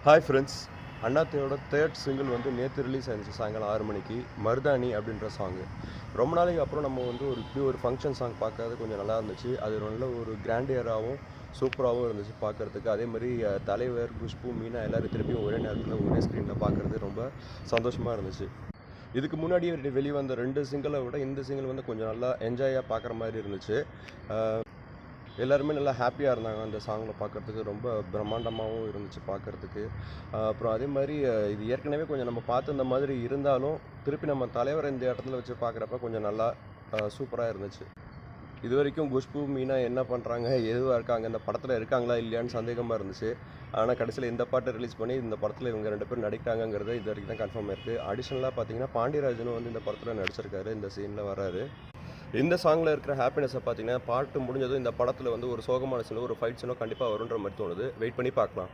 Hi friends, அண்ணாத்தையோட third single வந்து நேற்று release ஆயிருந்துச்சு சாயங்காலம் 6 மணிக்கு. மருதாணி அப்படின்ற சாங்கு. ரொம்ப நாளைக்கு அப்புறம் நம்ம வந்து இப்படி ஒரு ஃபங்க்ஷன் சாங் பார்க்கறது கொஞ்சம் நல்லா இருந்துச்சு. அது நல்ல ஒரு கிராண்டியராகவும் சூப்பராகவும் இருந்துச்சு பார்க்குறதுக்கு. அதே மாதிரி தலைவர், குஷ்பு, மீனா எல்லோரும் திருப்பியும் ஒரே நேரத்தில் ஒரே ஸ்க்ரீனில் பார்க்குறது ரொம்ப சந்தோஷமாக இருந்துச்சு. இதுக்கு முன்னாடி வெளிவந்த 2 சிங்கிளை விட இந்த சிங்கிள் வந்து கொஞ்சம் நல்லா என்ஜாயாக பார்க்குற மாதிரி இருந்துச்சு. எல்லாருமே நல்லா ஹாப்பியாக இருந்தாங்க அந்த சாங்கில் பார்க்குறதுக்கு. ரொம்ப பிரம்மாண்டமாகவும் இருந்துச்சு பார்க்குறதுக்கு. அப்புறம் அதே மாதிரி இது ஏற்கனவே கொஞ்சம் நம்ம பார்த்து இந்த மாதிரி இருந்தாலும் திருப்பி நம்ம தலைவரை இந்த இடத்துல வச்சு பார்க்குறப்ப கொஞ்சம் நல்லா சூப்பராக இருந்துச்சு. இது வரைக்கும் குஷ்பு, மீனா என்ன பண்ணுறாங்க, எதுவாக இருக்காங்க, இந்த படத்தில் இருக்காங்களா இல்லையான்னு சந்தேகமாக இருந்துச்சு. ஆனால் கடைசியில் இந்த பாட்டை ரிலீஸ் பண்ணி இந்த படத்தில் இவங்க 2 பேரும் நடிக்கிறாங்கங்கிறது இது வரைக்கும் தான் கன்ஃபார்ம் இருக்குது. அடிஷ்னலாக பார்த்தீங்கன்னா பாண்டியராஜனும் வந்து இந்த படத்தில் நடிச்சிருக்காரு, இந்த சீனில் வராரு. இந்த சாங்கில் இருக்கிற ஹாப்பினஸை பார்த்தீங்கன்னா பாட்டு முடிஞ்சதும் இந்த படத்தில் வந்து ஒரு சோகமான சீனோ ஒரு ஃபைட் சீனோ கண்டிப்பாக வருன்ற மாதிரி தோணுது. வெயிட் பண்ணி பார்க்கலாம்.